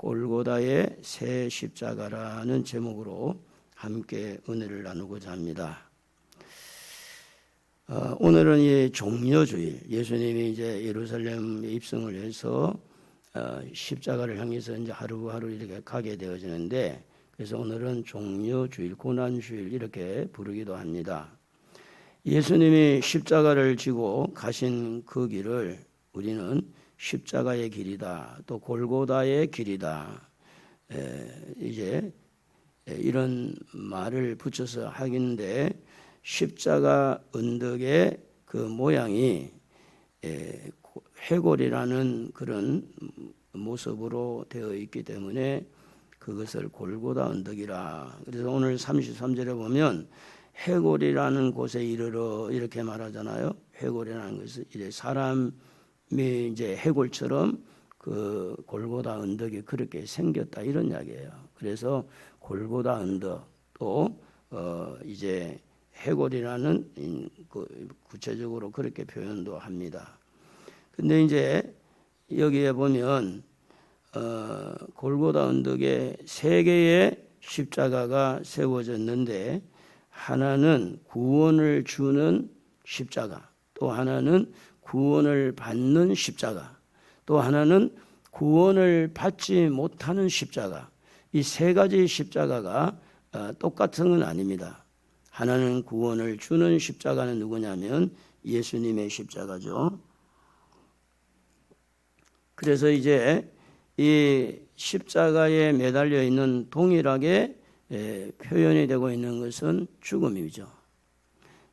골고다의 새 십자가라는 제목으로 함께 은혜를 나누고자 합니다. 오늘은 이 종려주일, 예수님이 이제 예루살렘에 입성을 해서 십자가를 향해서 이제 하루하루 이렇게 가게 되어지는데, 그래서 오늘은 종려주일, 고난주일 이렇게 부르기도 합니다. 예수님이 십자가를 지고 가신 그 길을 우리는 십자가의 길이다, 또 골고다의 길이다, 이제 이런 말을 붙여서 하긴데, 십자가 언덕의 그 모양이 해골이라는 그런 모습으로 되어 있기 때문에 그것을 골고다 언덕이라. 그래서 오늘 33절에 보면 해골이라는 곳에 이르러 이렇게 말하잖아요. 해골이라는 것은 이제 사람이 이제 해골처럼 그 골고다 언덕이 그렇게 생겼다, 이런 이야기예요. 그래서 골고다 언덕, 또 이제 해골이라는 구체적으로 그렇게 표현도 합니다. 근데 이제 여기에 보면 골고다 언덕에 세 개의 십자가가 세워졌는데, 하나는 구원을 주는 십자가, 또 하나는 구원을 받는 십자가, 또 하나는 구원을 받지 못하는 십자가. 이 세 가지 십자가가 똑같은 건 아닙니다. 하나는 구원을 주는 십자가는 누구냐면 예수님의 십자가죠. 그래서 이제 이 십자가에 매달려 있는 동일하게 표현이 되고 있는 것은 죽음이죠.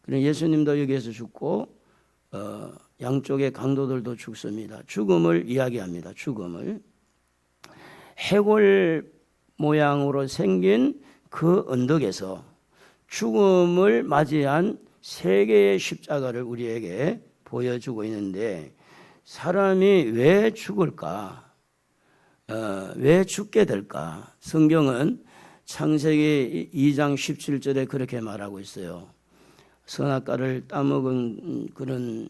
그래서 예수님도 여기에서 죽고 양쪽의 강도들도 죽습니다. 죽음을 이야기합니다. 죽음을. 해골 모양으로 생긴 그 언덕에서 죽음을 맞이한 세 개의 십자가를 우리에게 보여주고 있는데, 사람이 왜 죽을까? 왜 죽게 될까? 성경은 창세기 2장 17절에 그렇게 말하고 있어요. 선악과를 따먹은 그런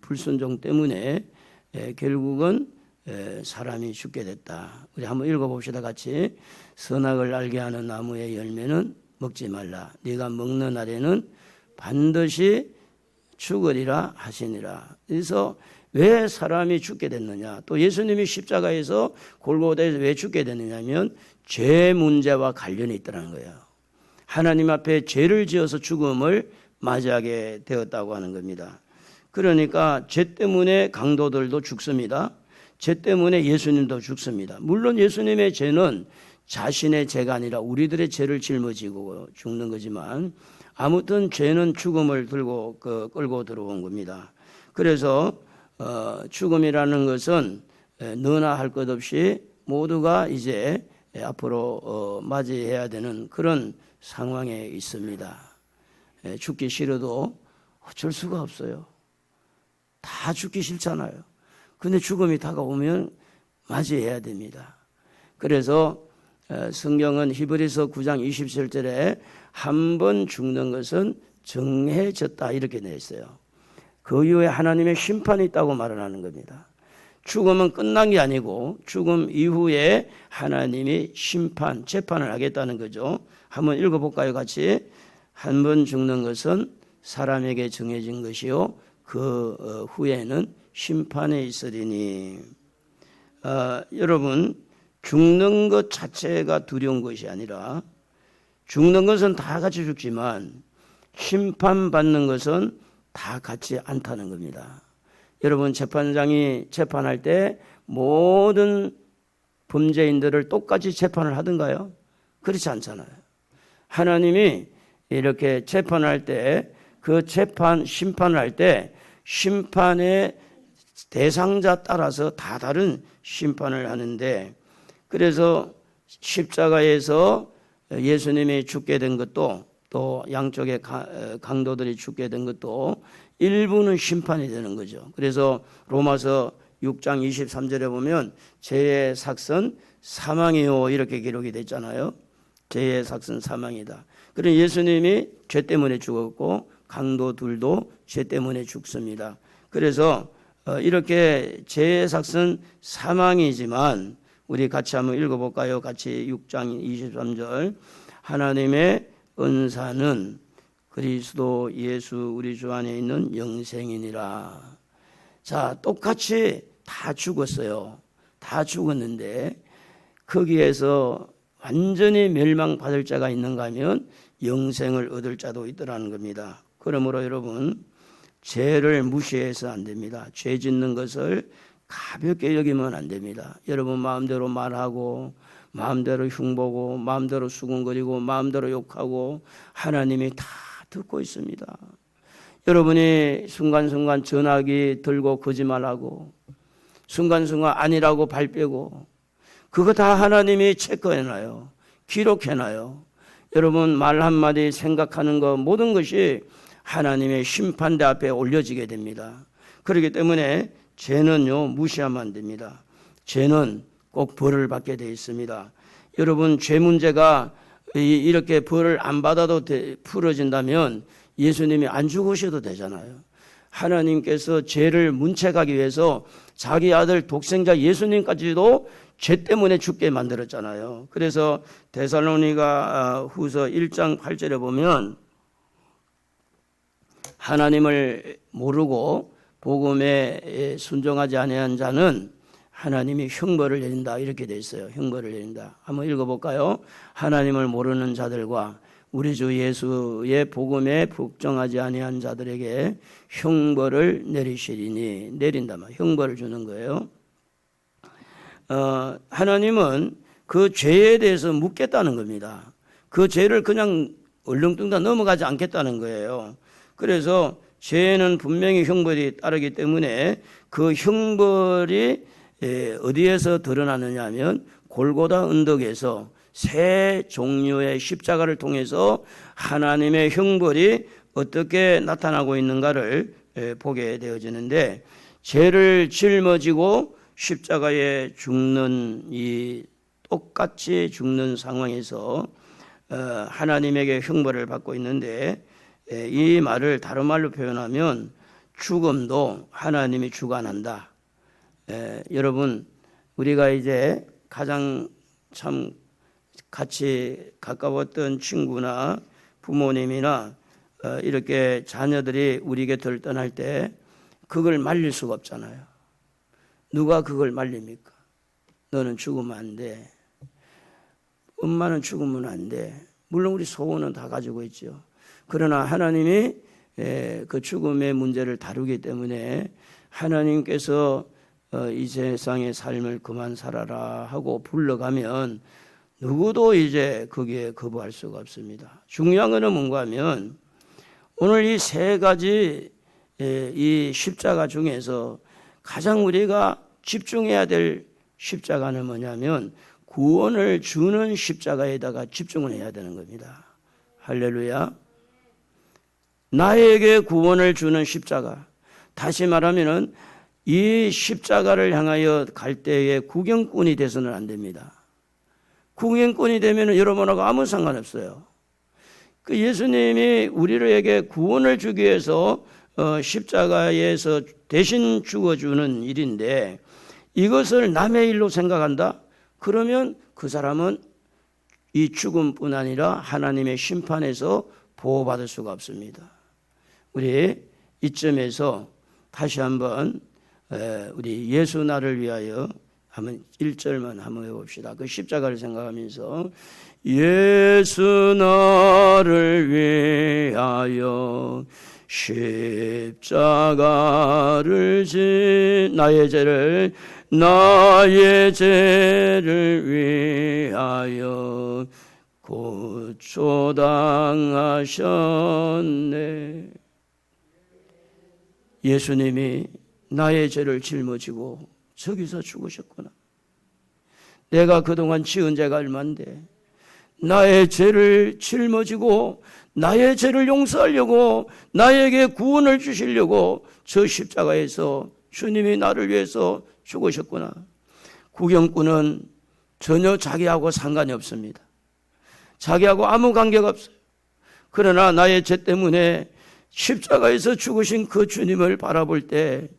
불순종 때문에 결국은 사람이 죽게 됐다. 우리 한번 읽어봅시다, 같이. 선악을 알게 하는 나무의 열매는 먹지 말라. 네가 먹는 날에는 반드시 죽으리라 하시니라. 그래서 왜 사람이 죽게 됐느냐? 또 예수님이 십자가에서 골고다에서 왜 죽게 됐느냐면 죄 문제와 관련이 있다는 거예요. 하나님 앞에 죄를 지어서 죽음을 맞이하게 되었다고 하는 겁니다. 그러니까 죄 때문에 강도들도 죽습니다. 죄 때문에 예수님도 죽습니다. 물론 예수님의 죄는 자신의 죄가 아니라 우리들의 죄를 짊어지고 죽는 거지만, 아무튼 죄는 죽음을 끌고 들어온 겁니다. 그래서 죽음이라는 것은 너나 할 것 없이 모두가 이제 앞으로 맞이해야 되는 그런 상황에 있습니다. 죽기 싫어도 어쩔 수가 없어요. 다 죽기 싫잖아요. 근데 죽음이 다가오면 맞이해야 됩니다. 그래서 성경은 히브리서 9장 27절에 한 번 죽는 것은 정해졌다, 이렇게 되어 있어요. 그 이후에 하나님의 심판이 있다고 말을 하는 겁니다. 죽음은 끝난 게 아니고 죽음 이후에 하나님이 재판을 하겠다는 거죠. 한번 읽어볼까요, 같이? 한 번 죽는 것은 사람에게 정해진 것이요, 그 후에는 심판에 있으리니. 여러분, 죽는 것 자체가 두려운 것이 아니라, 죽는 것은 다 같이 죽지만 심판받는 것은 다 같이 않다는 겁니다. 여러분, 재판장이 재판할 때 모든 범죄인들을 똑같이 재판을 하던가요? 그렇지 않잖아요. 하나님이 이렇게 재판할 때, 그 심판을 할 때 심판의 대상자 따라서 다 다른 심판을 하는데, 그래서 십자가에서 예수님이 죽게 된 것도, 또 양쪽의 강도들이 죽게 된 것도 일부는 심판이 되는 거죠. 그래서 로마서 6장 23절에 보면 죄의 삭은 사망이요, 이렇게 기록이 됐잖아요. 죄의 삭은 사망이다. 그래서 예수님이 죄 때문에 죽었고 강도들도 죄 때문에 죽습니다. 그래서 이렇게 죄의 삭은 사망이지만 우리 같이 한번 읽어볼까요? 같이 6장 23절. 하나님의 은사는 그리스도 예수 우리 주 안에 있는 영생이니라. 자, 똑같이 다 죽었어요. 다 죽었는데 거기에서 완전히 멸망받을 자가 있는가 하면 영생을 얻을 자도 있더라는 겁니다. 그러므로 여러분, 죄를 무시해서 안 됩니다. 죄 짓는 것을 가볍게 여기면 안 됩니다. 여러분 마음대로 말하고 마음대로 흉보고 마음대로 수군거리고 마음대로 욕하고 하나님이 다 듣고 있습니다. 여러분이 순간순간 전화기 들고 거짓말하고 순간순간 아니라고 발 빼고 그거 다 하나님이 체크해놔요. 기록해놔요. 여러분 말 한마디 생각하는 것 모든 것이 하나님의 심판대 앞에 올려지게 됩니다. 그렇기 때문에 죄는요 무시하면 안 됩니다. 죄는 꼭 벌을 받게 되어 있습니다. 여러분 죄 문제가 이렇게 벌을 안 받아도 풀어진다면 예수님이 안 죽으셔도 되잖아요. 하나님께서 죄를 문책하기 위해서 자기 아들 독생자 예수님까지도 죄 때문에 죽게 만들었잖아요. 그래서 데살로니가 후서 1장 8절에 보면 하나님을 모르고 복음에 순종하지 아니한 자는 하나님이 형벌을 내린다 이렇게 돼 있어요. 형벌을 내린다. 한번 읽어볼까요? 하나님을 모르는 자들과 우리 주 예수의 복음에 복종하지 아니한 자들에게 형벌을 내리시리니, 내린다 말 형벌을 주는 거예요. 하나님은 그 죄에 대해서 묻겠다는 겁니다. 그 죄를 그냥 얼렁뚱땅 넘어가지 않겠다는 거예요. 그래서 죄는 분명히 형벌이 따르기 때문에 그 형벌이 어디에서 드러나느냐 하면 골고다 언덕에서 세 종류의 십자가를 통해서 하나님의 형벌이 어떻게 나타나고 있는가를 보게 되어지는데, 죄를 짊어지고 십자가에 죽는 이 똑같이 죽는 상황에서 하나님에게 형벌을 받고 있는데, 이 말을 다른 말로 표현하면 죽음도 하나님이 주관한다. 여러분 우리가 이제 가장 참 같이 가까웠던 친구나 부모님이나 이렇게 자녀들이 우리 곁을 떠날 때 그걸 말릴 수가 없잖아요. 누가 그걸 말립니까? 너는 죽으면 안 돼. 엄마는 죽으면 안 돼. 물론 우리 소원은 다 가지고 있죠. 그러나 하나님이 그 죽음의 문제를 다루기 때문에 하나님께서 이 세상의 삶을 그만 살아라 하고 불러가면 누구도 이제 거기에 거부할 수가 없습니다. 중요한 것은 뭔가 하면 오늘 이 세 가지 이 십자가 중에서 가장 우리가 집중해야 될 십자가는 뭐냐면 구원을 주는 십자가에다가 집중을 해야 되는 겁니다. 할렐루야. 나에게 구원을 주는 십자가. 다시 말하면은 이 십자가를 향하여 갈 때에 구경꾼이 돼서는 안 됩니다. 구경꾼이 되면 여러분하고 아무 상관없어요. 그 예수님이 우리에게 구원을 주기 위해서 십자가에서 대신 죽어주는 일인데 이것을 남의 일로 생각한다? 그러면 그 사람은 이 죽음뿐 아니라 하나님의 심판에서 보호받을 수가 없습니다. 우리 이점에서 다시 한번 우리 예수 나를 위하여 한번 1절만 한번 해봅시다. 그 십자가를 생각하면서 예수 나를 위하여 십자가를 진 나의 죄를 위하여 고초당하셨네. 예수님이 나의 죄를 짊어지고 저기서 죽으셨구나. 내가 그동안 지은 죄가 얼만데 나의 죄를 짊어지고 나의 죄를 용서하려고 나에게 구원을 주시려고 저 십자가에서 주님이 나를 위해서 죽으셨구나. 구경꾼은 전혀 자기하고 상관이 없습니다. 자기하고 아무 관계가 없어요. 그러나 나의 죄 때문에 십자가에서 죽으신 그 주님을 바라볼 때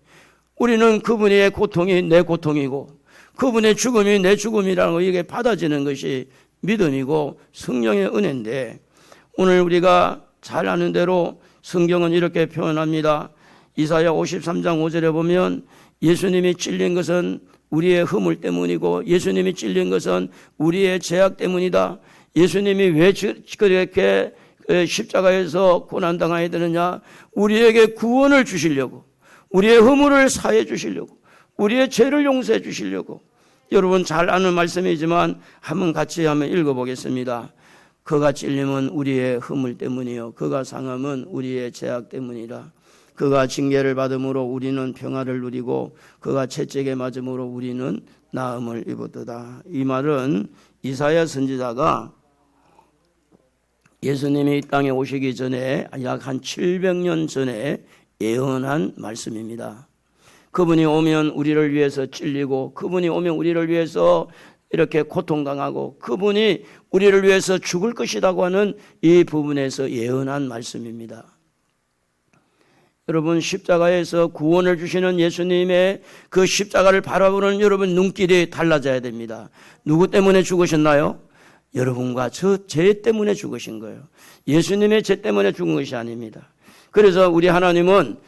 우리는 그분의 고통이 내 고통이고 그분의 죽음이 내 죽음이라는 거 이게 받아지는 것이 믿음이고 성령의 은혜인데, 오늘 우리가 잘 아는 대로 성경은 이렇게 표현합니다. 이사야 53장 5절에 보면 예수님이 찔린 것은 우리의 허물 때문이고 예수님이 찔린 것은 우리의 죄악 때문이다. 예수님이 왜 그렇게 십자가에서 고난당해야 되느냐? 우리에게 구원을 주시려고, 우리의 허물을 사해 주시려고, 우리의 죄를 용서해 주시려고. 여러분 잘 아는 말씀이지만 한번 같이 한번 읽어보겠습니다. 그가 찔림은 우리의 허물 때문이요 그가 상함은 우리의 죄악 때문이라. 그가 징계를 받음으로 우리는 평화를 누리고 그가 채찍에 맞음으로 우리는 나음을 입었도다. 이 말은 이사야 선지자가 예수님이 이 땅에 오시기 전에 약 한 700년 전에 예언한 말씀입니다. 그분이 오면 우리를 위해서 찔리고 그분이 오면 우리를 위해서 이렇게 고통당하고 그분이 우리를 위해서 죽을 것이라고 하는 이 부분에서 예언한 말씀입니다. 여러분 십자가에서 구원을 주시는 예수님의 그 십자가를 바라보는 여러분 눈길이 달라져야 됩니다. 누구 때문에 죽으셨나요? 여러분과 저 죄 때문에 죽으신 거예요. 예수님의 죄 때문에 죽은 것이 아닙니다. 그래서 우리 하나님은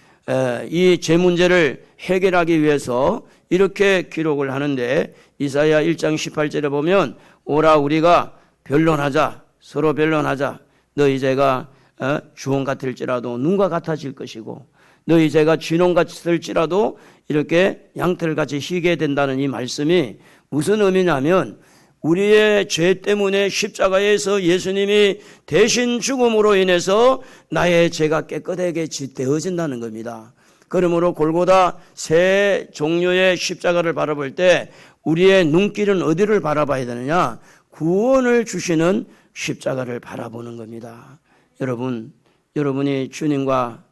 이 죄 문제를 해결하기 위해서 이렇게 기록을 하는데, 이사야 1장 18절에 보면 오라 우리가 변론하자, 서로 변론하자. 너희 죄가 주홍 같을지라도 눈과 같아질 것이고 너희 죄가 진홍 같을지라도 이렇게 양털같이 희게 된다는 이 말씀이 무슨 의미냐면, 우리의 죄 때문에 십자가에서 예수님이 대신 죽음으로 인해서 나의 죄가 깨끗하게 되어진다는 겁니다. 그러므로 골고다 세 종류의 십자가를 바라볼 때 우리의 눈길은 어디를 바라봐야 되느냐? 구원을 주시는 십자가를 바라보는 겁니다. 여러분이 주님과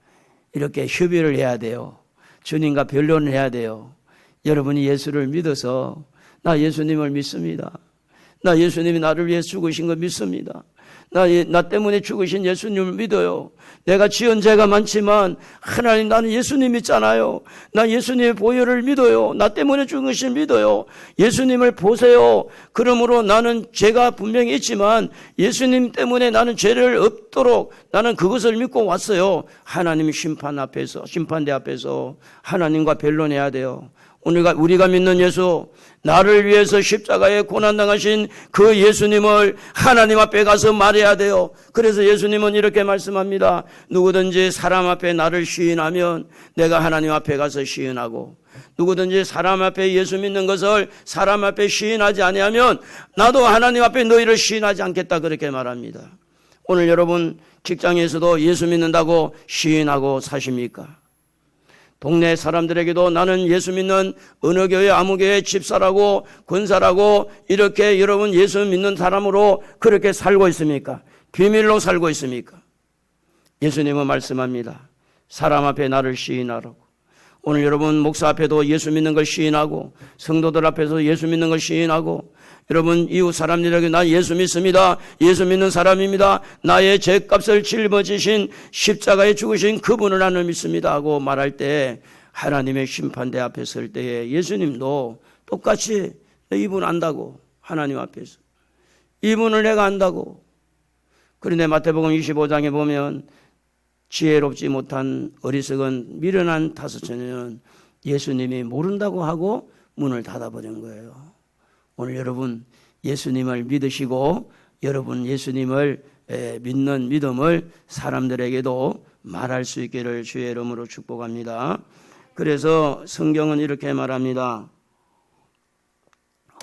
이렇게 협의를 해야 돼요. 주님과 변론을 해야 돼요. 여러분이 예수를 믿어서 나 예수님을 믿습니다. 나 예수님이 나를 위해 죽으신 거 믿습니다. 나 때문에 죽으신 예수님을 믿어요. 내가 지은 죄가 많지만 하나님 나는 예수님 믿잖아요. 나 예수님의 보혈을 믿어요. 나 때문에 죽으신 믿어요. 예수님을 보세요. 그러므로 나는 죄가 분명히 있지만 예수님 때문에 나는 죄를 없도록 나는 그것을 믿고 왔어요. 하나님 심판대 앞에서 하나님과 변론해야 돼요. 우리가 믿는 예수, 나를 위해서 십자가에 고난당하신 그 예수님을 하나님 앞에 가서 말해야 돼요. 그래서 예수님은 이렇게 말씀합니다. 누구든지 사람 앞에 나를 시인하면 내가 하나님 앞에 가서 시인하고, 누구든지 사람 앞에 예수 믿는 것을 사람 앞에 시인하지 아니하면 나도 하나님 앞에 너희를 시인하지 않겠다, 그렇게 말합니다. 오늘 여러분 직장에서도 예수 믿는다고 시인하고 사십니까? 동네 사람들에게도 나는 예수 믿는 어느 교회 아무 교회 집사라고 권사라고 이렇게 여러분 예수 믿는 사람으로 그렇게 살고 있습니까? 비밀로 살고 있습니까? 예수님은 말씀합니다. 사람 앞에 나를 시인하라고. 오늘 여러분 목사 앞에도 예수 믿는 걸 시인하고, 성도들 앞에서 예수 믿는 걸 시인하고, 여러분 이웃 사람들에게 나 예수 믿습니다, 예수 믿는 사람입니다, 나의 죄값을 짊어지신 십자가에 죽으신 그분을 나는 믿습니다 하고 말할 때, 하나님의 심판대 앞에 설 때에 예수님도 똑같이 이분 안다고, 하나님 앞에서 이분을 내가 안다고. 그런데 마태복음 25장에 보면 지혜롭지 못한 어리석은 미련한 다섯처녀는 예수님이 모른다고 하고 문을 닫아버린 거예요. 오늘 여러분 예수님을 믿으시고 여러분 예수님을 믿는 믿음을 사람들에게도 말할 수 있기를 주의 이름으로 축복합니다. 그래서 성경은 이렇게 말합니다.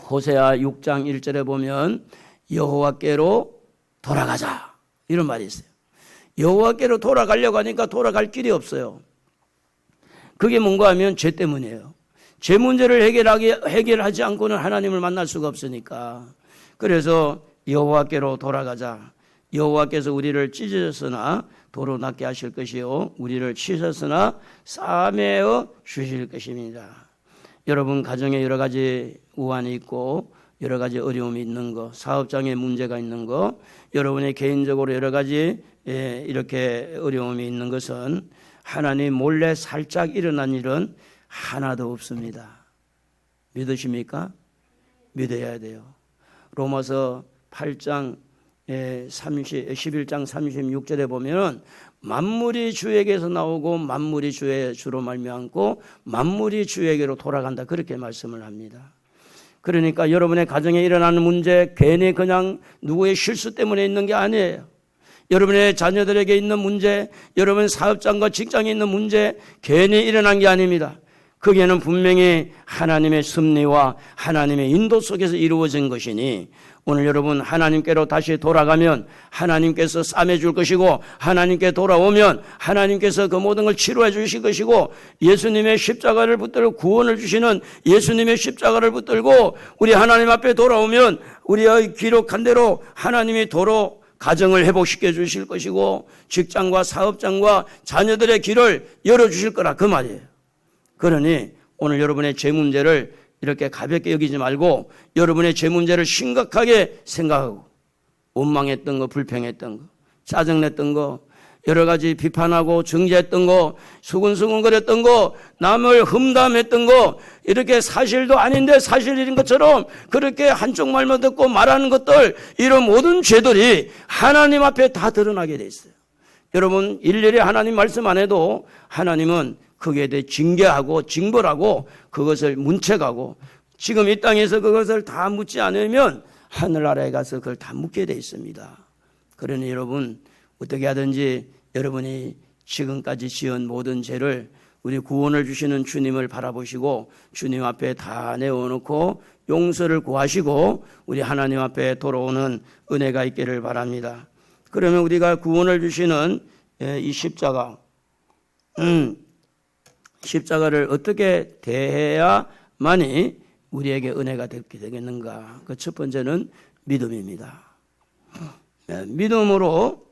호세아 6장 1절에 보면 여호와께로 돌아가자, 이런 말이 있어요. 여호와께로 돌아가려고 하니까 돌아갈 길이 없어요. 그게 뭔가 하면 죄 때문이에요. 죄 문제를 해결하지 않고는 하나님을 만날 수가 없으니까. 그래서 여호와께로 돌아가자. 여호와께서 우리를 찢으셨으나 도로 낫게 하실 것이요 우리를 치셨으나 싸매어 주실 것입니다. 여러분 가정에 여러 가지 우환이 있고 여러 가지 어려움이 있는 거, 사업장에 문제가 있는 거, 여러분의 개인적으로 여러 가지 이렇게 어려움이 있는 것은 하나님 몰래 살짝 일어난 일은 하나도 없습니다. 믿으십니까? 믿어야 돼요. 로마서 8장 11장 36절에 보면 만물이 주에게서 나오고 만물이 주로 말미암고 만물이 주에게로 돌아간다, 그렇게 말씀을 합니다. 그러니까 여러분의 가정에 일어나는 문제 괜히 그냥 누구의 실수 때문에 있는 게 아니에요. 여러분의 자녀들에게 있는 문제, 여러분 사업장과 직장에 있는 문제 괜히 일어난 게 아닙니다. 거기에는 분명히 하나님의 섭리와 하나님의 인도 속에서 이루어진 것이니 오늘 여러분 하나님께로 다시 돌아가면 하나님께서 싸매줄 것이고 하나님께 돌아오면 하나님께서 그 모든 걸 치료해 주실 것이고 예수님의 십자가를 붙들고 구원을 주시는 예수님의 십자가를 붙들고 우리 하나님 앞에 돌아오면 우리의 기록한 대로 하나님이 도로 가정을 회복시켜 주실 것이고 직장과 사업장과 자녀들의 길을 열어주실 거라, 그 말이에요. 그러니 오늘 여러분의 죄 문제를 이렇게 가볍게 여기지 말고 여러분의 죄 문제를 심각하게 생각하고 원망했던 거, 불평했던 거, 짜증냈던 거, 여러 가지 비판하고 정죄했던 거, 수근수근거렸던 거, 남을 험담했던 거, 이렇게 사실도 아닌데 사실인 것처럼 그렇게 한쪽 말만 듣고 말하는 것들, 이런 모든 죄들이 하나님 앞에 다 드러나게 돼 있어요. 여러분 일일이 하나님 말씀 안 해도 하나님은 거기에 대해 징계하고 징벌하고 그것을 문책하고 지금 이 땅에서 그것을 다 묻지 않으면 하늘나라에 가서 그걸 다 묻게 돼 있습니다. 그러니 여러분 어떻게 하든지 여러분이 지금까지 지은 모든 죄를 우리 구원을 주시는 주님을 바라보시고 주님 앞에 다 내어놓고 용서를 구하시고 우리 하나님 앞에 돌아오는 은혜가 있기를 바랍니다. 그러면 우리가 구원을 주시는 이 십자가를 어떻게 대해야만이 우리에게 은혜가 되게 되겠는가? 그 첫 번째는 믿음입니다. 믿음으로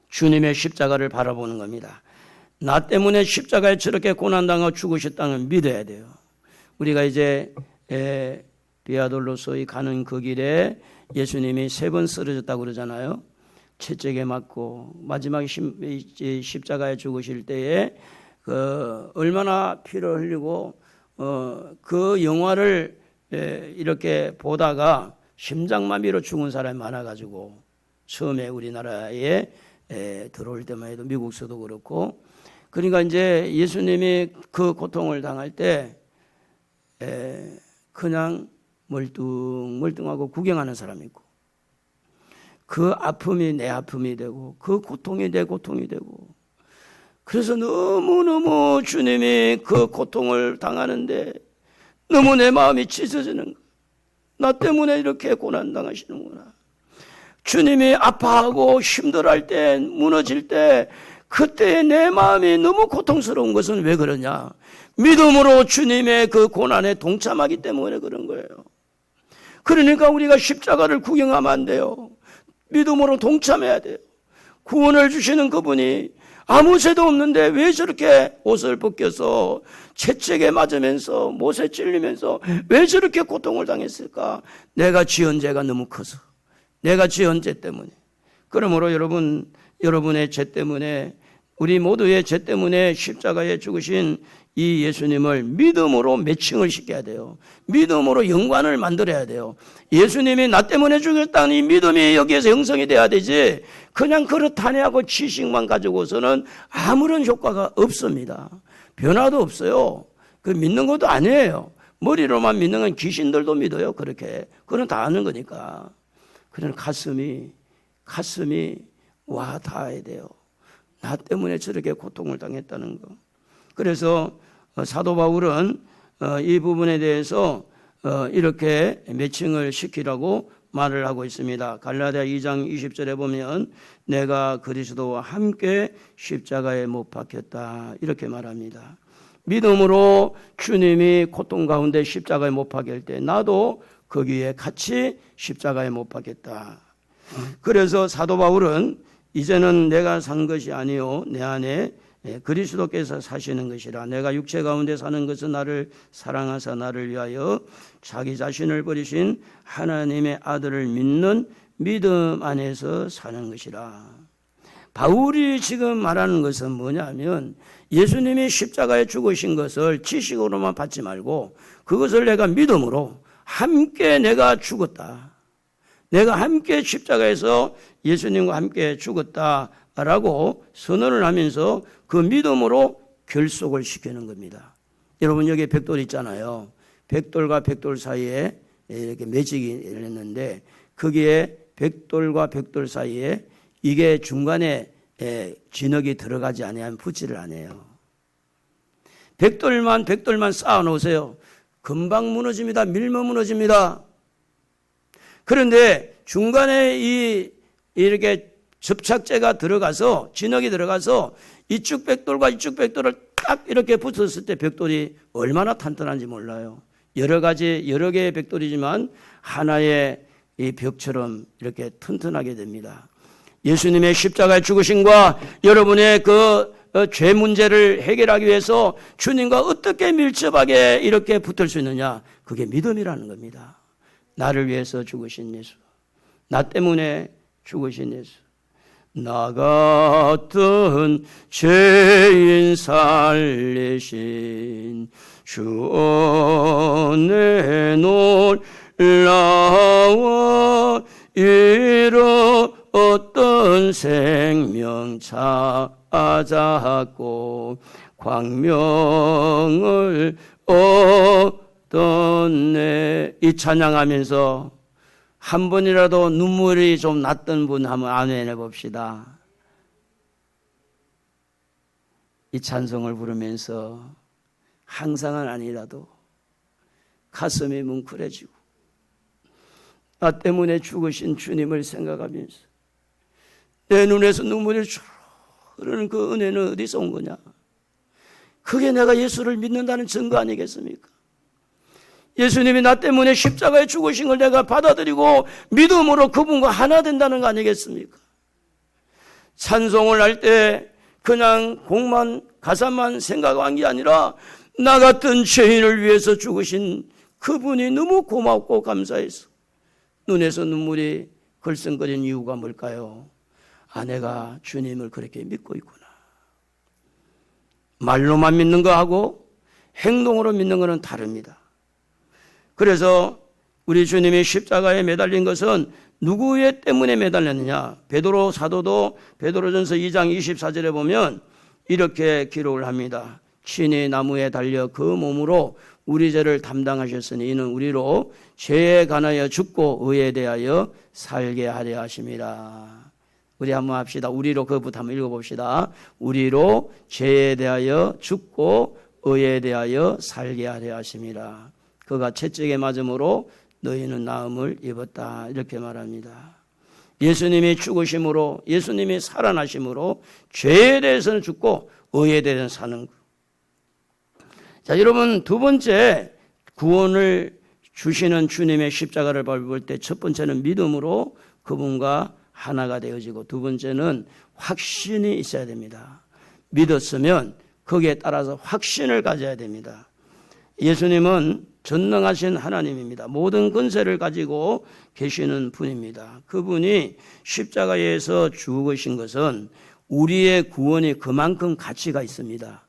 주님의 십자가를 바라보는 겁니다. 나 때문에 십자가에 저렇게 고난당하고 죽으셨다는 믿어야 돼요. 우리가 이제 비아돌로소에 가는 그 길에 예수님이 3번 쓰러졌다고 그러잖아요. 채찍에 맞고 마지막에 십자가에 죽으실 때에 얼마나 피를 흘리고 그 영화를 이렇게 보다가 심장마비로 죽은 사람이 많아가지고 처음에 우리나라에 들어올 때만 해도 미국서도 그렇고, 그러니까 이제 예수님이 그 고통을 당할 때 그냥 멀뚱멀뚱하고 구경하는 사람이 있고 그 아픔이 내 아픔이 되고 그 고통이 내 고통이 되고, 그래서 너무너무 주님이 그 고통을 당하는데 너무 내 마음이 찢어지는 거예요. 나 때문에 이렇게 고난당하시는구나. 주님이 아파하고 힘들어할 때, 무너질 때, 그때 내 마음이 너무 고통스러운 것은 왜 그러냐? 믿음으로 주님의 그 고난에 동참하기 때문에 그런 거예요. 그러니까 우리가 십자가를 구경하면 안 돼요. 믿음으로 동참해야 돼요. 구원을 주시는 그분이 아무 죄도 없는데 왜 저렇게 옷을 벗겨서 채찍에 맞으면서 못에 찔리면서 왜 저렇게 고통을 당했을까? 내가 지은 죄가 너무 커서, 내가 지은 죄 때문에. 그러므로 여러분의 죄 때문에, 우리 모두의 죄 때문에 십자가에 죽으신 이 예수님을 믿음으로 매칭을 시켜야 돼요. 믿음으로 연관을 만들어야 돼요. 예수님이 나 때문에 죽였다는 이 믿음이 여기에서 형성이 돼야 되지, 그냥 그렇다네 하고 지식만 가지고서는 아무런 효과가 없습니다. 변화도 없어요. 그 믿는 것도 아니에요. 머리로만 믿는 건 귀신들도 믿어요. 그렇게. 그건 다 아는 거니까. 그런 가슴이 와 닿아야 돼요. 나 때문에 저렇게 고통을 당했다는 거. 그래서 사도 바울은 이 부분에 대해서 이렇게 매칭을 시키라고 말을 하고 있습니다. 갈라디아 2장 20절에 보면 내가 그리스도와 함께 십자가에 못 박혔다, 이렇게 말합니다. 믿음으로 주님이 고통 가운데 십자가에 못 박힐 때 나도 거기에 같이 십자가에 못 박혔다. 그래서 사도 바울은 이제는 내가 산 것이 아니요 내 안에 그리스도께서 사시는 것이라. 내가 육체 가운데 사는 것은 나를 사랑하사 나를 위하여 자기 자신을 버리신 하나님의 아들을 믿는 믿음 안에서 사는 것이라. 바울이 지금 말하는 것은 뭐냐면 예수님이 십자가에 죽으신 것을 지식으로만 받지 말고 그것을 내가 믿음으로 함께 내가 죽었다. 내가 함께 십자가에서 예수님과 함께 죽었다라고 선언을 하면서 그 믿음으로 결속을 시키는 겁니다. 여러분 여기 벽돌 있잖아요. 벽돌과 벽돌 사이에 이렇게 매직이 있는데 거기에 벽돌과 벽돌 사이에 이게 중간에 진흙이 들어가지 아니하면 붙지를 안 해요. 벽돌만 쌓아 놓으세요. 금방 무너집니다. 밀면 무너집니다. 그런데 중간에 이렇게 접착제가 들어가서 진흙이 들어가서 이쪽 벽돌과 이쪽 벽돌을 딱 이렇게 붙었을 때 벽돌이 얼마나 탄탄한지 몰라요. 여러 개의 벽돌이지만 하나의 이 벽처럼 이렇게 튼튼하게 됩니다. 예수님의 십자가의 죽으심과 여러분의 그 죄 문제를 해결하기 위해서 주님과 어떻게 밀접하게 이렇게 붙을 수 있느냐? 그게 믿음이라는 겁니다. 나를 위해서 죽으신 예수, 나 때문에 죽으신 예수, 나 같은 죄인 살리신 주 은혜 놀라워 이런 어떤 생명 찾았고 광명을 얻었네. 이 찬양하면서 한 번이라도 눈물이 좀 났던 분 한번 아멘 해봅시다. 이 찬송을 부르면서 항상은 아니라도 가슴이 뭉클해지고 나 때문에 죽으신 주님을 생각하면서 내 눈에서 눈물이 쭉 흐르는 그 은혜는 어디서 온 거냐? 그게 내가 예수를 믿는다는 증거 아니겠습니까? 예수님이 나 때문에 십자가에 죽으신 걸 내가 받아들이고 믿음으로 그분과 하나 된다는 거 아니겠습니까? 찬송을 할 때 그냥 곡만 가사만 생각한 게 아니라 나 같은 죄인을 위해서 죽으신 그분이 너무 고맙고 감사해서 눈에서 눈물이 걸성거리는 이유가 뭘까요? 내가 주님을 그렇게 믿고 있구나. 말로만 믿는 거하고 행동으로 믿는 거는 다릅니다. 그래서 우리 주님이 십자가에 매달린 것은 누구의 때문에 매달렸느냐? 베드로 사도도 베드로전서 2장 24절에 보면 이렇게 기록을 합니다. 친히 나무에 달려 그 몸으로 우리 죄를 담당하셨으니 이는 우리로 죄에 관하여 죽고 의에 대하여 살게 하려 하심이라. 우리 한번 합시다. 우리로 그부터 한번 읽어봅시다. 우리로 죄에 대하여 죽고 의에 대하여 살게 하려 하심이라. 그가 채찍에 맞음으로 너희는 나음을 입었다. 이렇게 말합니다. 예수님이 죽으심으로 예수님이 살아나심으로 죄에 대해서는 죽고 의에 대해서는 사는 것. 자, 여러분 두 번째 구원을 주시는 주님의 십자가를 밟을 때 첫 번째는 믿음으로 그분과 하나가 되어지고 두 번째는 확신이 있어야 됩니다. 믿었으면 거기에 따라서 확신을 가져야 됩니다. 예수님은 전능하신 하나님입니다. 모든 권세를 가지고 계시는 분입니다. 그분이 십자가에서 죽으신 것은 우리의 구원이 그만큼 가치가 있습니다.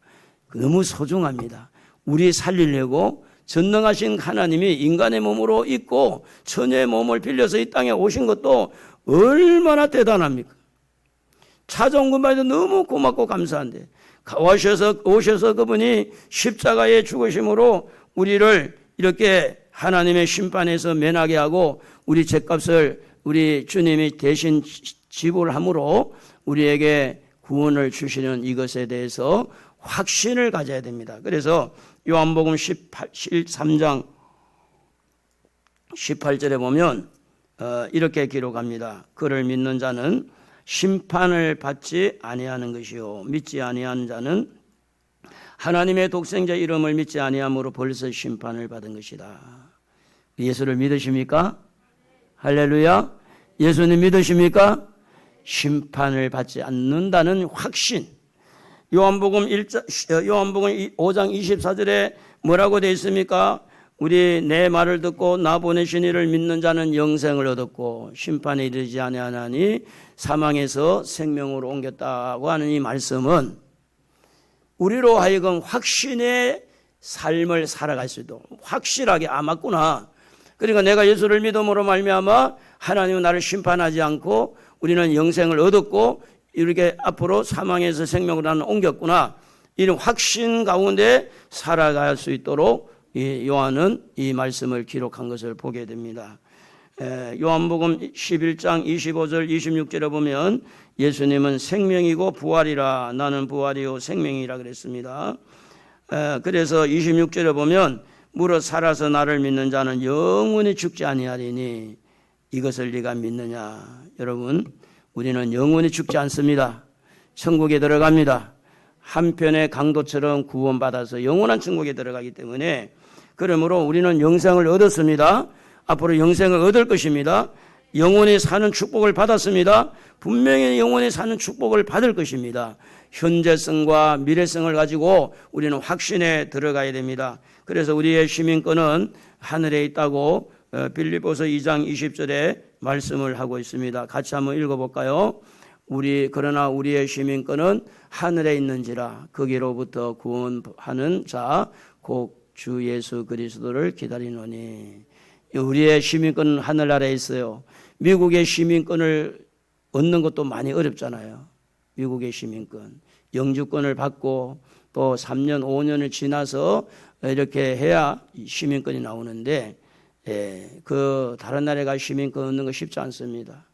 너무 소중합니다. 우리 살리려고 전능하신 하나님이 인간의 몸으로 있고 천의 몸을 빌려서 이 땅에 오신 것도 얼마나 대단합니까? 찾아온 것만 해도 너무 고맙고 감사한데 오셔서 그분이 십자가에 죽으심으로 우리를 이렇게 하나님의 심판에서 면하게 하고 우리 죄값을 우리 주님이 대신 지불함으로 우리에게 구원을 주시는 이것에 대해서 확신을 가져야 됩니다. 그래서 요한복음 13장 18절에 보면 이렇게 기록합니다. 그를 믿는 자는 심판을 받지 아니하는 것이요 믿지 아니하는 자는 하나님의 독생자 이름을 믿지 아니함으로 벌써 심판을 받은 것이다. 예수를 믿으십니까? 할렐루야. 예수님 믿으십니까? 심판을 받지 않는다는 확신. 요한복음 5장 24절에 뭐라고 되어 있습니까? 우리 내 말을 듣고 나 보내신 이를 믿는 자는 영생을 얻었고 심판에 이르지 아니하나니 사망에서 생명으로 옮겼다고 하는 이 말씀은 우리로 하여금 확신의 삶을 살아갈 수 있도록 확실하게 맞구나. 그러니까 내가 예수를 믿음으로 말미암아 하나님은 나를 심판하지 않고 우리는 영생을 얻었고 이렇게 앞으로 사망에서 생명으로 나는 옮겼구나, 이런 확신 가운데 살아갈 수 있도록 요한은 이 말씀을 기록한 것을 보게 됩니다. 요한복음 11장 25절 26절에 보면 예수님은 생명이고 부활이라, 나는 부활이요 생명이라 그랬습니다. 그래서 26절에 보면 무릇 살아서 나를 믿는 자는 영원히 죽지 아니하리니 이것을 네가 믿느냐. 여러분, 우리는 영원히 죽지 않습니다. 천국에 들어갑니다. 한편의 강도처럼 구원받아서 영원한 천국에 들어가기 때문에, 그러므로 우리는 영생을 얻었습니다. 앞으로 영생을 얻을 것입니다. 영원히 사는 축복을 받았습니다. 분명히 영원히 사는 축복을 받을 것입니다. 현재성과 미래성을 가지고 우리는 확신에 들어가야 됩니다. 그래서 우리의 시민권은 하늘에 있다고 빌립보서 2장 20절에 말씀을 하고 있습니다. 같이 한번 읽어볼까요? 그러나 우리의 시민권은 하늘에 있는지라 거기로부터 구원하는 자 곧 주 예수 그리스도를 기다리노니. 우리의 시민권은 하늘나라에 있어요. 미국의 시민권을 얻는 것도 많이 어렵잖아요. 미국의 시민권, 영주권을 받고 또 3년 5년을 지나서 이렇게 해야 시민권이 나오는데, 그 다른 나라에 가 시민권 얻는 거 쉽지 않습니다.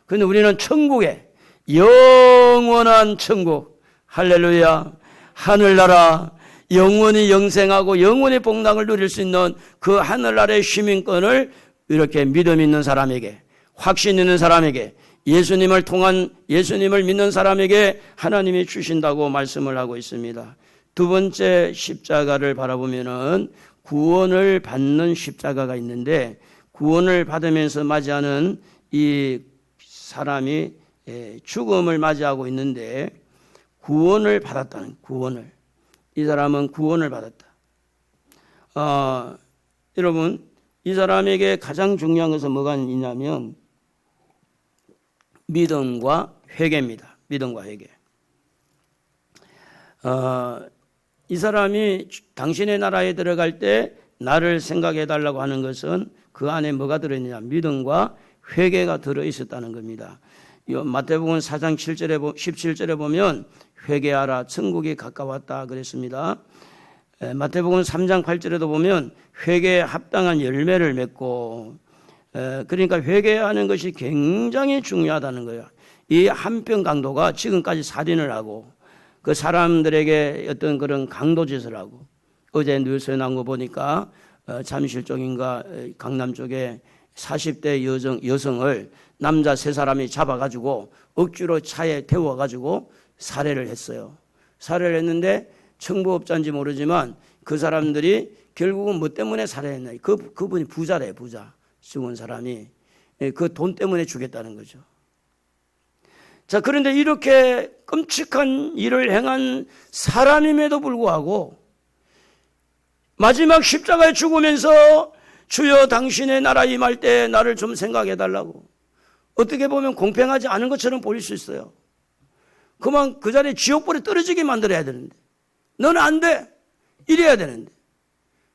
그런데 우리는 천국에, 영원한 천국, 할렐루야, 하늘나라, 영원히 영생하고 영원히 복락을 누릴 수 있는 그 하늘나라의 시민권을 이렇게 믿음 있는 사람에게, 확신 있는 사람에게, 예수님을 통한, 예수님을 믿는 사람에게 하나님이 주신다고 말씀을 하고 있습니다. 두 번째 십자가를 바라보면은 구원을 받는 십자가가 있는데, 구원을 받으면서 맞이하는 이 사람이 죽음을 맞이하고 있는데, 구원을 받았다는, 구원을, 이 사람은 구원을 받았다. 여러분, 이 사람에게 가장 중요한 것은 뭐가 있냐면 믿음과 회개입니다. 믿음과 회개. 이 사람이 당신의 나라에 들어갈 때 나를 생각해 달라고 하는 것은 그 안에 뭐가 들어있느냐, 믿음과 회개가 들어있었다는 겁니다. 마태복음 4장 17절에 보면 회개하라 천국이 가까웠다 그랬습니다. 마태복음 3장 8절에도 보면 회개에 합당한 열매를 맺고, 그러니까 회개하는 것이 굉장히 중요하다는 거예요. 이 한편 강도가 지금까지 살인을 하고 그 사람들에게 어떤 그런 강도짓을 하고, 어제 뉴스에 나온 거 보니까 잠실 쪽인가 강남 쪽에 40대 여성을 남자 3사람이 잡아가지고 억지로 차에 태워가지고 살해를 했어요. 살해를 했는데 청부업자인지 모르지만 그 사람들이 결국은 뭐 때문에 살해했나, 그분이 부자래, 부자. 죽은 사람이 그 돈 때문에 죽였다는 거죠. 자, 그런데 이렇게 끔찍한 일을 행한 사람임에도 불구하고 마지막 십자가에 죽으면서 주여 당신의 나라 임할 때 나를 좀 생각해 달라고, 어떻게 보면 공평하지 않은 것처럼 보일 수 있어요. 그만 그 자리에 지옥불에 떨어지게 만들어야 되는데, 너는 안 돼, 이래야 되는데,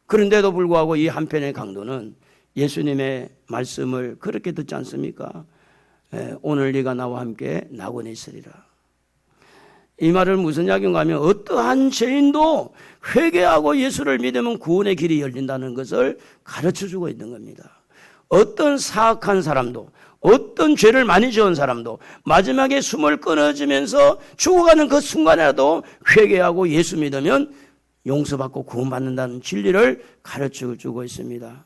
그런데도 불구하고 이 한편의 강도는 예수님의 말씀을 그렇게 듣지 않습니까? 오늘 네가 나와 함께 낙원에 있으리라. 이 말은 무슨 이야기인가 하면, 어떠한 죄인도 회개하고 예수를 믿으면 구원의 길이 열린다는 것을 가르쳐주고 있는 겁니다. 어떤 사악한 사람도, 어떤 죄를 많이 지은 사람도 마지막에 숨을 끊어지면서 죽어가는 그 순간에라도 회개하고 예수 믿으면 용서받고 구원받는다는 진리를 가르쳐주고 있습니다.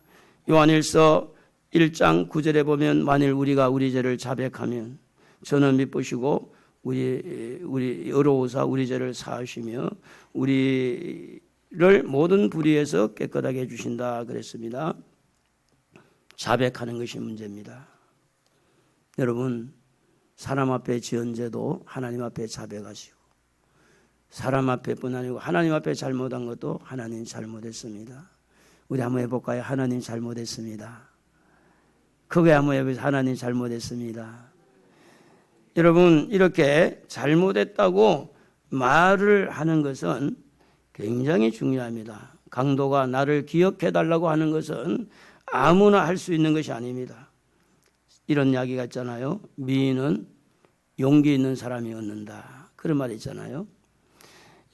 요한일서 1장 9절에 보면 만일 우리가 우리 죄를 자백하면 저는 미쁘시고 우리 의로우사 우리 죄를 사하시며 우리를 모든 불의에서 깨끗하게 해주신다 그랬습니다. 자백하는 것이 문제입니다. 여러분, 사람 앞에 지은 죄도 하나님 앞에 자백하시고, 사람 앞에뿐 아니고 하나님 앞에 잘못한 것도 하나님 잘못했습니다. 우리 한번 해볼까요? 하나님 잘못했습니다. 크게 한번 해보세요. 하나님 잘못했습니다. 여러분, 이렇게 잘못했다고 말을 하는 것은 굉장히 중요합니다. 강도가 나를 기억해달라고 하는 것은 아무나 할 수 있는 것이 아닙니다. 이런 이야기가 있잖아요. 미인은 용기 있는 사람이 얻는다. 그런 말이 있잖아요.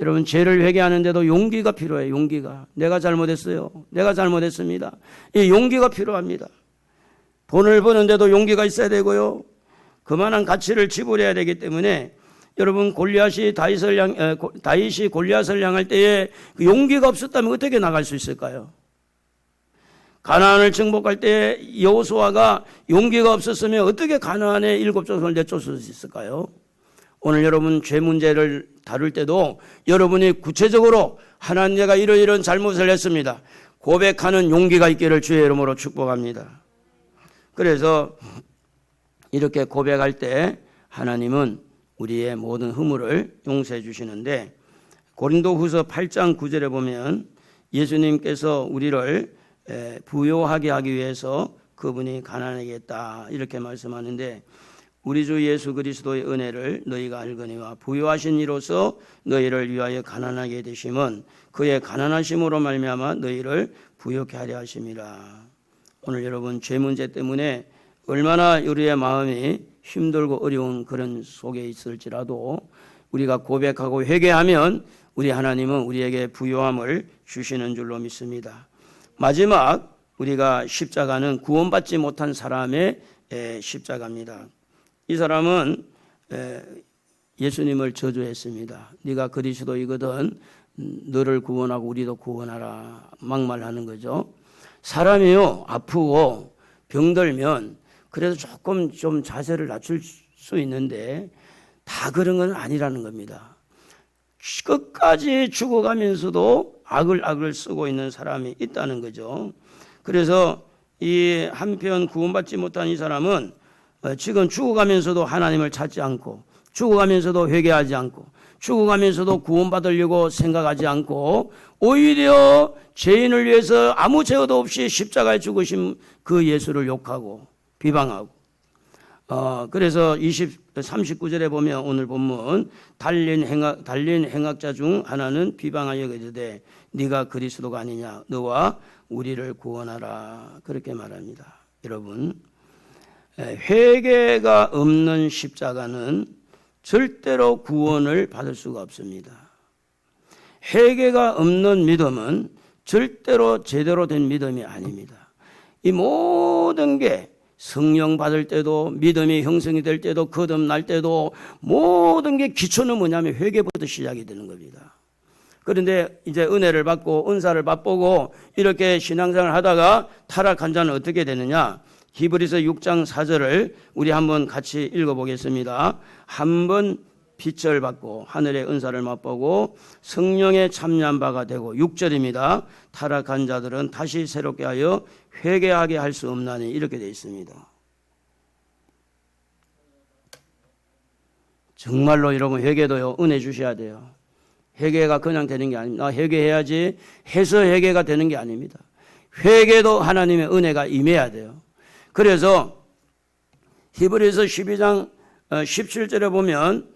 여러분, 죄를 회개하는데도 용기가 필요해요. 용기가. 내가 잘못했어요. 내가 잘못했습니다. 이 용기가 필요합니다. 돈을 버는데도 용기가 있어야 되고요. 그만한 가치를 지불해야 되기 때문에 여러분, 다윗이 골리앗을 향할 때에 그 용기가 없었다면 어떻게 나갈 수 있을까요? 가나안을 정복할 때 여호수아가 용기가 없었으면 어떻게 가나안의 7족속을 내쫓을 수 있을까요? 오늘 여러분, 죄 문제를 다룰 때도 여러분이 구체적으로 하나님, 내가 이러이러한 잘못을 했습니다, 고백하는 용기가 있기를 주의 이름으로 축복합니다. 그래서 이렇게 고백할 때 하나님은 우리의 모든 허물을 용서해 주시는데, 고린도후서 8장 9절에 보면 예수님께서 우리를 부요하게 하기 위해서 그분이 가난하게 했다, 이렇게 말씀하는데, 우리 주 예수 그리스도의 은혜를 너희가 알거니와 부요하신 이로써 너희를 위하여 가난하게 되심은 그의 가난하심으로 말미암아 너희를 부요케 하려 하심이라. 오늘 여러분, 죄 문제 때문에 얼마나 우리의 마음이 힘들고 어려운 그런 속에 있을지라도 우리가 고백하고 회개하면 우리 하나님은 우리에게 부요함을 주시는 줄로 믿습니다. 마지막, 우리가 십자가는 구원받지 못한 사람의 십자가입니다. 이 사람은 예수님을 저주했습니다. 네가 그리스도이거든 너를 구원하고 우리도 구원하라, 막말하는 거죠. 사람이요, 아프고 병들면 그래도 조금 좀 자세를 낮출 수 있는데 다 그런 건 아니라는 겁니다. 끝까지 죽어가면서도 악을 쓰고 있는 사람이 있다는 거죠. 그래서 이 한편 구원받지 못한 이 사람은 지금 죽어가면서도 하나님을 찾지 않고, 죽어가면서도 회개하지 않고, 죽어가면서도 구원받으려고 생각하지 않고, 오히려 죄인을 위해서 아무 죄도 없이 십자가에 죽으신 그 예수를 욕하고 비방하고, 그래서 39절에 보면 오늘 본문 달린 행악자 중 하나는 비방하여 이르되 네가 그리스도가 아니냐, 너와 우리를 구원하라, 그렇게 말합니다. 여러분, 회개가 없는 십자가는 절대로 구원을 받을 수가 없습니다. 회개가 없는 믿음은 절대로 제대로 된 믿음이 아닙니다. 이 모든 게 성령 받을 때도, 믿음이 형성이 될 때도, 거듭날 때도 모든 게 기초는 뭐냐면 회개부터 시작이 되는 겁니다. 그런데 이제 은혜를 받고 은사를 맛보고 이렇게 신앙생활을 하다가 타락한 자는 어떻게 되느냐? 히브리서 6장 4절을 우리 한번 같이 읽어보겠습니다. 한번 빛을 받고 하늘의 은사를 맛보고 성령에 참여한 바가 되고, 6절입니다. 타락한 자들은 다시 새롭게 하여 회개하게 할 수 없나니, 이렇게 되어 있습니다. 정말로 여러분, 회개도요, 은혜 주셔야 돼요. 회개가 그냥 되는 게 아닙니다. 나 회개해야지 해서 회개가 되는 게 아닙니다. 회개도 하나님의 은혜가 임해야 돼요. 그래서 히브리서 12장 17절에 보면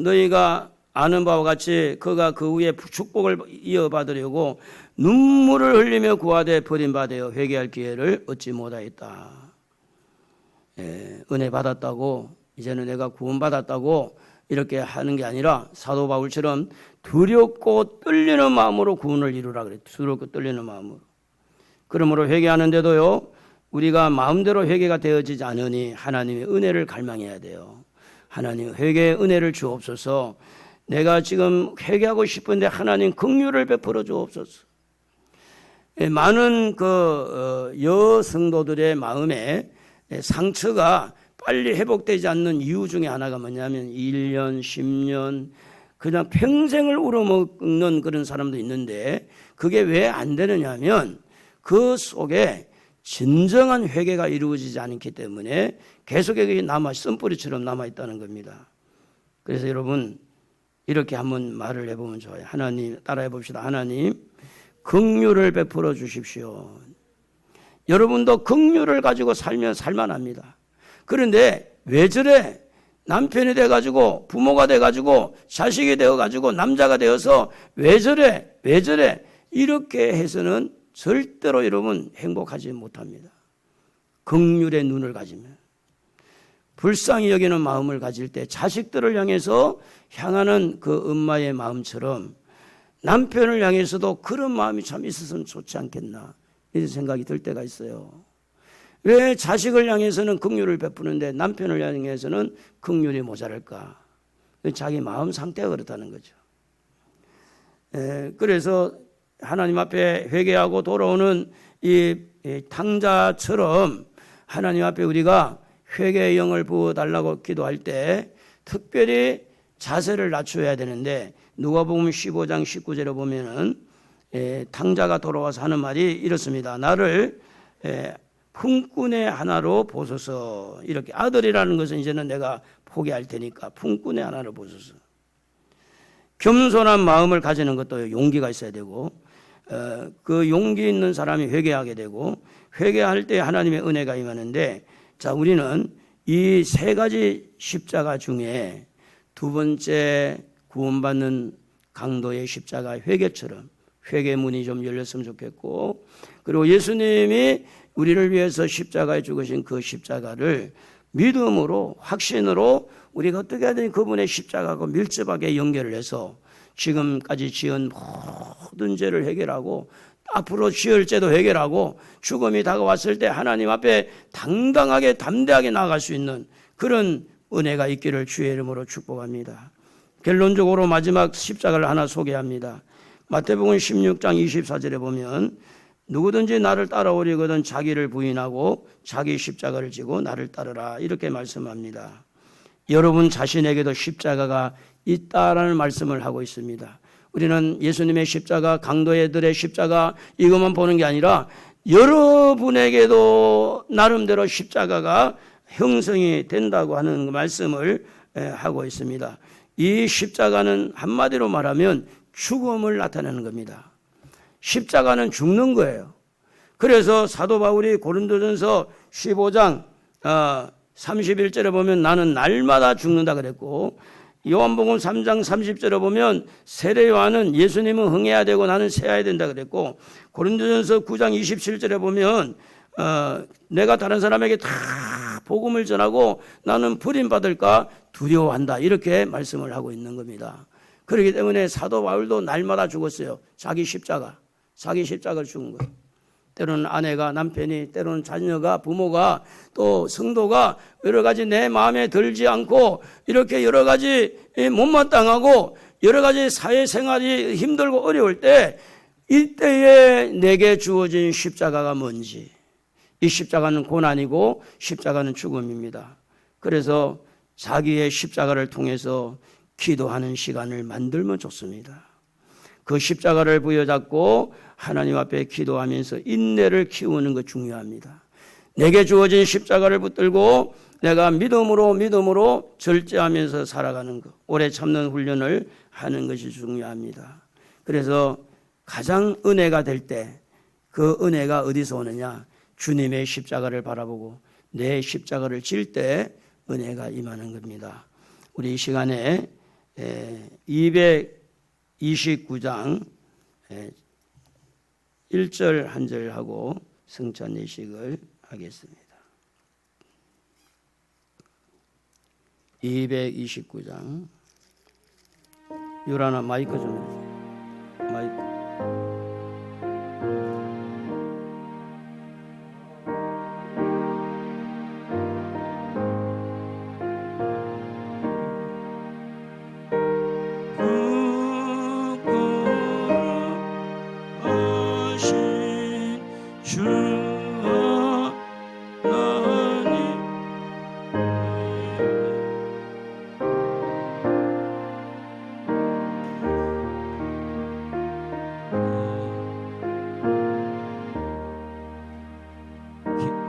너희가 아는 바와 같이 그가 그 후에 축복을 이어받으려고 눈물을 흘리며 구하되 버림받아 회개할 기회를 얻지 못하였다. 은혜 받았다고 이제는 내가 구원받았다고 이렇게 하는 게 아니라 사도 바울처럼 두렵고 떨리는 마음으로 구원을 이루라 그래요. 두렵고 떨리는 마음으로. 그러므로 회개하는데도요, 우리가 마음대로 회개가 되어지지 않으니 하나님의 은혜를 갈망해야 돼요. 하나님, 회개의 은혜를 주옵소서. 내가 지금 회개하고 싶은데 하나님 긍휼을 베풀어 주옵소서. 많은 여성도들의 마음에 상처가 빨리 회복되지 않는 이유 중에 하나가 뭐냐면 1년, 10년 그냥 평생을 울어먹는 그런 사람도 있는데, 그게 왜 안 되느냐 하면 그 속에 진정한 회개가 이루어지지 않기 때문에 계속 여기 쓴뿌리처럼 남아있다는 겁니다. 그래서 여러분, 이렇게 한번 말을 해보면 좋아요. 하나님, 따라해 봅시다. 하나님, 긍휼을 베풀어 주십시오. 여러분도 긍휼을 가지고 살면 살만합니다. 그런데 왜 저래? 남편이 돼가지고, 부모가 돼가지고, 자식이 되어가지고, 남자가 되어서 왜 저래? 왜 저래? 이렇게 해서는 절대로 여러분 행복하지 못합니다. 긍휼의 눈을 가지면, 불쌍히 여기는 마음을 가질 때 자식들을 향해서 향하는 그 엄마의 마음처럼 남편을 향해서도 그런 마음이 참 있었으면 좋지 않겠나 이런 생각이 들 때가 있어요. 왜 자식을 향해서는 긍휼을 베푸는데 남편을 향해서는 긍휼이 모자랄까? 자기 마음 상태가 그렇다는 거죠. 그래서 하나님 앞에 회개하고 돌아오는 이 탕자처럼 하나님 앞에 우리가 회개의 영을 부어달라고 기도할 때 특별히 자세를 낮춰야 되는데, 누가복음 15장 19절에 보면은 탕자가 돌아와서 하는 말이 이렇습니다. 나를 품꾼의 하나로 보소서. 이렇게, 아들이라는 것은 이제는 내가 포기할 테니까 품꾼의 하나로 보소서. 겸손한 마음을 가지는 것도 용기가 있어야 되고, 그 용기 있는 사람이 회개하게 되고, 회개할 때 하나님의 은혜가 임하는데, 자, 우리는 이 세 가지 십자가 중에 두 번째 구원받는 강도의 십자가 회개처럼 회개문이 좀 열렸으면 좋겠고, 그리고 예수님이 우리를 위해서 십자가에 죽으신 그 십자가를 믿음으로, 확신으로 우리가 어떻게 하든 그분의 십자가하고 밀접하게 연결을 해서 지금까지 지은 모든 죄를 해결하고 앞으로 지을 죄도 해결하고 죽음이 다가왔을 때 하나님 앞에 당당하게 담대하게 나아갈 수 있는 그런 은혜가 있기를 주의 이름으로 축복합니다. 결론적으로 마지막 십자가를 하나 소개합니다. 마태복음 16장 24절에 보면 누구든지 나를 따라오려거든 자기를 부인하고 자기 십자가를 지고 나를 따르라 이렇게 말씀합니다. 여러분 자신에게도 십자가가 있다라는 말씀을 하고 있습니다. 우리는 예수님의 십자가, 강도들의 십자가 이것만 보는 게 아니라 여러분에게도 나름대로 십자가가 형성이 된다고 하는 말씀을 하고 있습니다. 이 십자가는 한마디로 말하면 죽음을 나타내는 겁니다. 십자가는 죽는 거예요. 그래서 사도 바울이 고린도전서 15장 31절에 보면 나는 날마다 죽는다 그랬고, 요한복음 3장 30절에 보면 세례 요한은 예수님은 흥해야 되고 나는 세야 된다 그랬고, 고린도전서 9장 27절에 보면 내가 다른 사람에게 다 복음을 전하고 나는 버림받을까 두려워한다 이렇게 말씀을 하고 있는 겁니다. 그렇기 때문에 사도 바울도 날마다 죽었어요. 자기 십자가를 죽은 거예요. 때로는 아내가, 남편이, 때로는 자녀가, 부모가, 또 성도가 여러 가지 내 마음에 들지 않고 이렇게 여러 가지 못마땅하고 여러 가지 사회생활이 힘들고 어려울 때, 이때에 내게 주어진 십자가가 뭔지, 이 십자가는 고난이고 십자가는 죽음입니다. 그래서 자기의 십자가를 통해서 기도하는 시간을 만들면 좋습니다. 그 십자가를 부여잡고 하나님 앞에 기도하면서 인내를 키우는 것 중요합니다. 내게 주어진 십자가를 붙들고 내가 믿음으로 절제하면서 살아가는 것, 오래 참는 훈련을 하는 것이 중요합니다. 그래서 가장 은혜가 될 때, 그 은혜가 어디서 오느냐? 주님의 십자가를 바라보고 내 십자가를 질 때 은혜가 임하는 겁니다. 우리 이 시간에 229장 1절 한 절 하고 성찬 예식을 하겠습니다. 229장. 유라나 마이크 좀 해주세요. 마이크.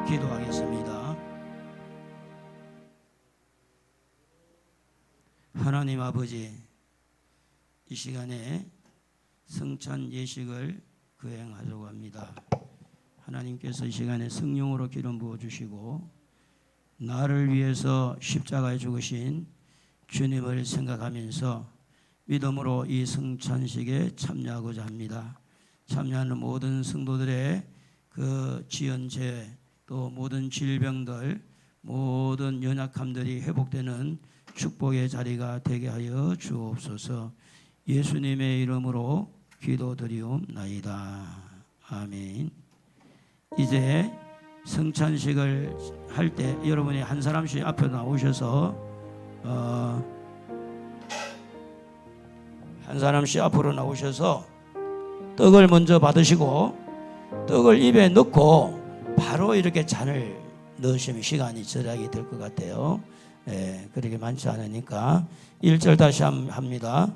기도하겠습니다. 하나님 아버지, 이 시간에 성찬 예식을 거행하려고 합니다. 하나님께서 이 시간에 성령으로 기름 부어주시고 나를 위해서 십자가에 죽으신 주님을 생각하면서 믿음으로 이 성찬식에 참여하고자 합니다. 참여하는 모든 성도들의 그 지연죄 또 모든 질병들 모든 연약함들이 회복되는 축복의 자리가 되게 하여 주옵소서. 예수님의 이름으로 기도드리옵나이다. 아멘. 이제 성찬식을 할 때 여러분이 한 사람씩 앞에 나오셔서 한 사람씩 앞으로 나오셔서 떡을 먼저 받으시고 떡을 입에 넣고 바로 이렇게 잔을 넣으시면 시간이 절약이 될 것 같아요. 그렇게 많지 않으니까 1절 다시 합니다.